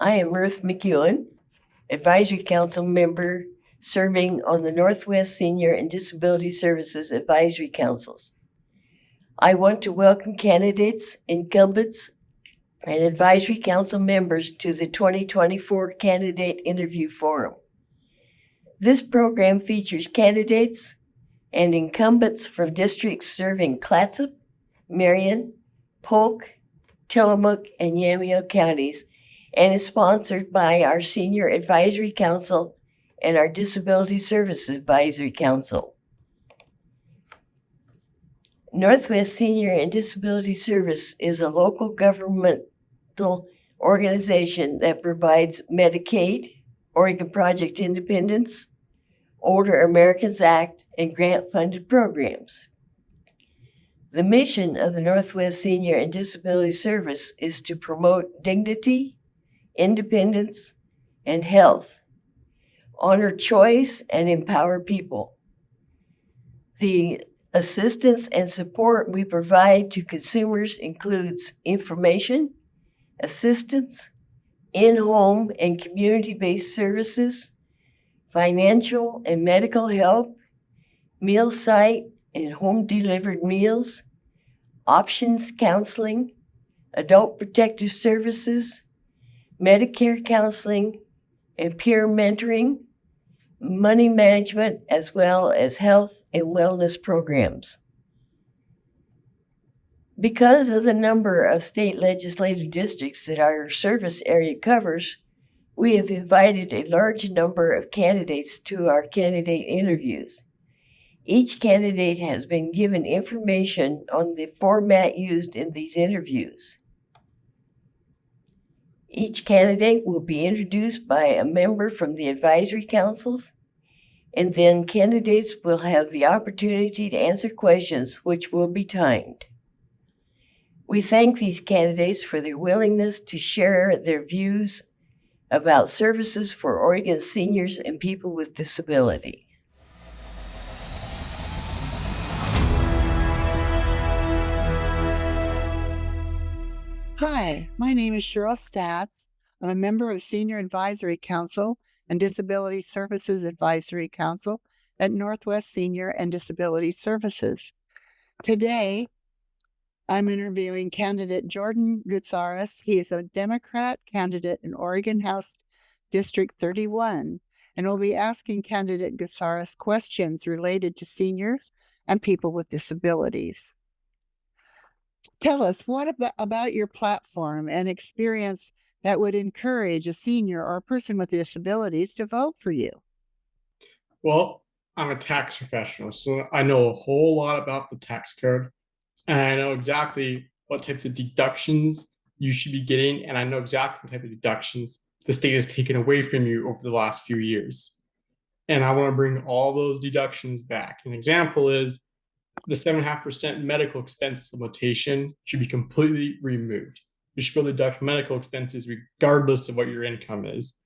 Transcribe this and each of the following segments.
I am Ruth McEwen, Advisory Council member serving on the Northwest Senior and Disability Services Advisory Councils. I want to welcome candidates, incumbents, and Advisory Council members to the 2024 Candidate Interview Forum. This program features candidates and incumbents from districts serving Clatsop, Marion, Polk, Tillamook, and Yamhill counties, and is sponsored by our Senior Advisory Council and our Disability Services Advisory Council. Northwest Senior and Disability Service is a local governmental organization that provides Medicaid, Oregon Project Independence, Older Americans Act, and grant-funded programs. The mission of the Northwest Senior and Disability Service is to promote dignity, independence, and health, honor choice, and empower people. The assistance and support we provide to consumers includes information, assistance, in-home and community-based services, financial and medical help, meal site and home-delivered meals, options counseling, adult protective services, Medicare counseling, and peer mentoring, money management, as well as health and wellness programs. Because of the number of state legislative districts that our service area covers, we have invited a large number of candidates to our candidate interviews. Each candidate has been given information on the format used in these interviews. Each candidate will be introduced by a member from the advisory councils, and then candidates will have the opportunity to answer questions which will be timed. We thank these candidates for their willingness to share their views about services for Oregon seniors and people with disability. Hi, my name is Cheryl Statz. I'm a member of Senior Advisory Council and Disability Services Advisory Council at Northwest Senior and Disability Services. Today, I'm interviewing candidate Jordan Gutierrez. He is a Democrat candidate in Oregon House District 31, and we'll be asking candidate Gutierrez questions related to seniors and people with disabilities. Tell us, what about your platform and experience that would encourage a senior or a person with disabilities to vote for you? Well, I'm a tax professional, so I know a whole lot about the tax code, and I know exactly what types of deductions you should be getting, and I know exactly what type of deductions the state has taken away from you over the last few years. And I want to bring all those deductions back. An example is the 7.5% medical expense limitation should be completely removed. You should be able to deduct medical expenses regardless of what your income is.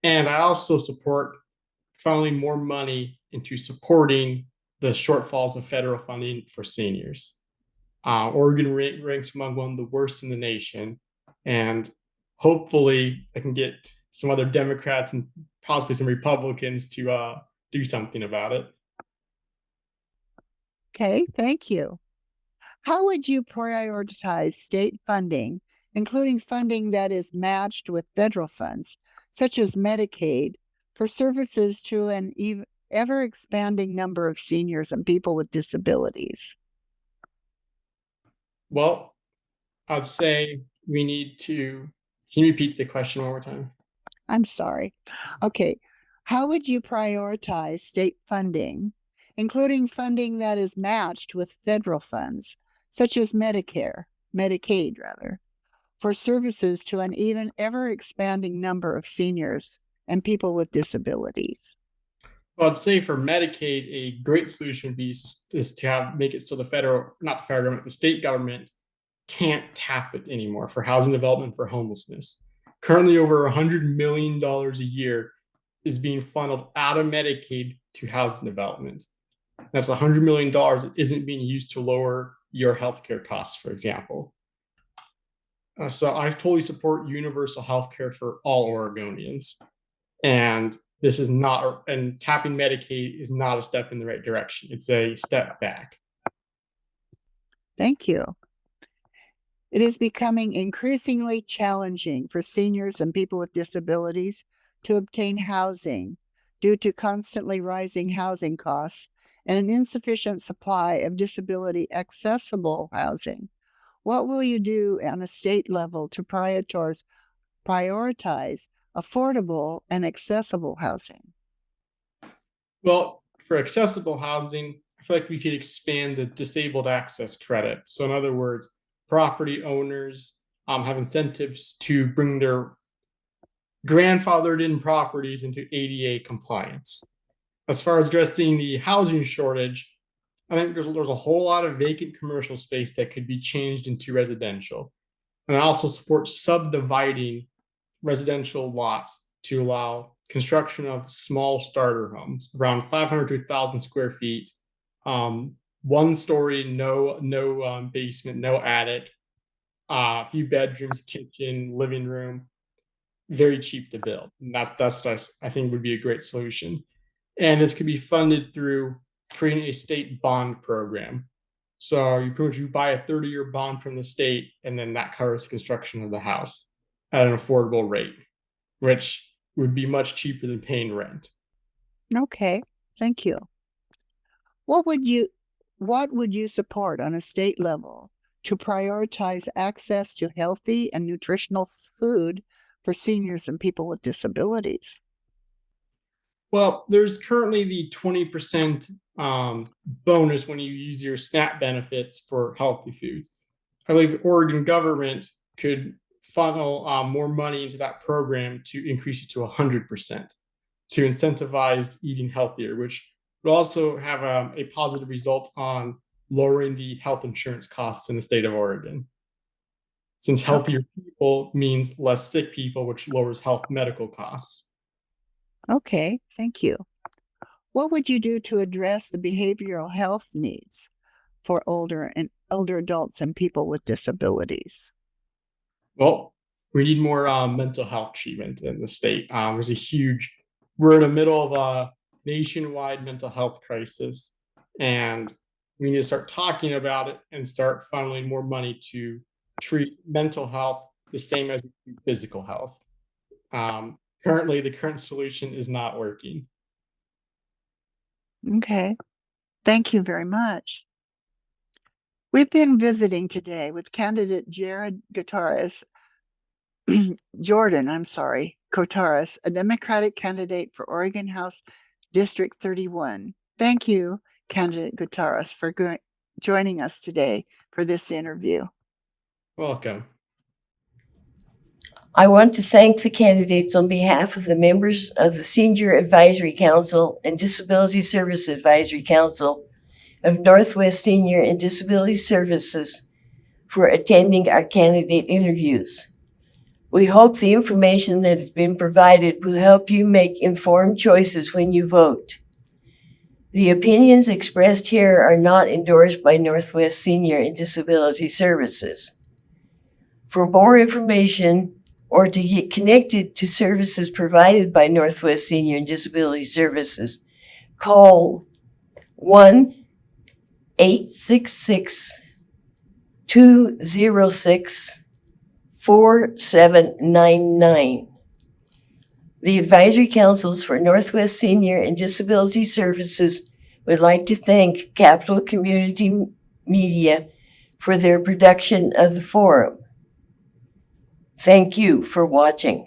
And I also support funneling more money into supporting the shortfalls of federal funding for seniors. Oregon ranks among one of the worst in the nation, and hopefully I can get some other Democrats and possibly some Republicans to do something about it. Okay, thank you. How would you prioritize state funding, including funding that is matched with federal funds, such as Medicaid, for services to an ever-expanding number of seniors and people with disabilities? Well, I'd say we need to. Can you repeat the question one more time? I'm sorry. Okay. How would you prioritize state funding, including funding that is matched with federal funds, such as Medicaid, for services to an ever-expanding number of seniors and people with disabilities? Well, I'd say for Medicaid, a great solution would be is to make it so the the state government can't tap it anymore for housing development for homelessness. Currently, over $100 million a year is being funneled out of Medicaid to housing development. That's $100 million that isn't being used to lower your healthcare costs, for example. So I totally support universal health care for all Oregonians. And this is not, and tapping Medicaid is not a step in the right direction. It's a step back. Thank you. It is becoming increasingly challenging for seniors and people with disabilities to obtain housing due to constantly rising housing costs and an insufficient supply of disability accessible housing. What will you do on a state level to prioritize affordable and accessible housing? Well, for accessible housing, I feel like we could expand the disabled access credit. So, in other words, property owners have incentives to bring their grandfathered in properties into ADA compliance. As far as addressing the housing shortage, I think there's a whole lot of vacant commercial space that could be changed into residential. And I also support subdividing residential lots to allow construction of small starter homes around 500 to 1,000 square feet, 1 story, no basement, no attic, a few bedrooms, kitchen, living room, very cheap to build. And that's what I think would be a great solution. And this could be funded through creating a state bond program. So you pretty much you buy a 30-year bond from the state, and then that covers the construction of the house at an affordable rate, which would be much cheaper than paying rent. Okay, thank you. What would you support on a state level to prioritize access to healthy and nutritional food for seniors and people with disabilities? Well, there's currently the 20% bonus when you use your SNAP benefits for healthy foods. I believe the Oregon government could funnel more money into that program to increase it to 100% to incentivize eating healthier, which would also have a positive result on lowering the health insurance costs in the state of Oregon. Since healthier people means less sick people, which lowers health medical costs. Okay, thank you. What would you do to address the behavioral health needs for older adults and people with disabilities? Well, we need more mental health treatment in the state. We're in the middle of a nationwide mental health crisis, and we need to start talking about it and start funneling more money to treat mental health the same as we treat physical health. Currently, the current solution is not working. Okay, thank you very much. We've been visiting today with candidate Gutierrez, Gutierrez, a Democratic candidate for Oregon House District 31. Thank you, candidate Gutierrez, for joining us today for this interview. Welcome. I want to thank the candidates on behalf of the members of the Senior Advisory Council and Disability Service Advisory Council of Northwest Senior and Disability Services for attending our candidate interviews. We hope the information that has been provided will help you make informed choices when you vote. The opinions expressed here are not endorsed by Northwest Senior and Disability Services. For more information or to get connected to services provided by Northwest Senior and Disability Services, call 1-866-206-4799. The advisory councils for Northwest Senior and Disability Services would like to thank Capital Community Media for their production of the forum. Thank you for watching.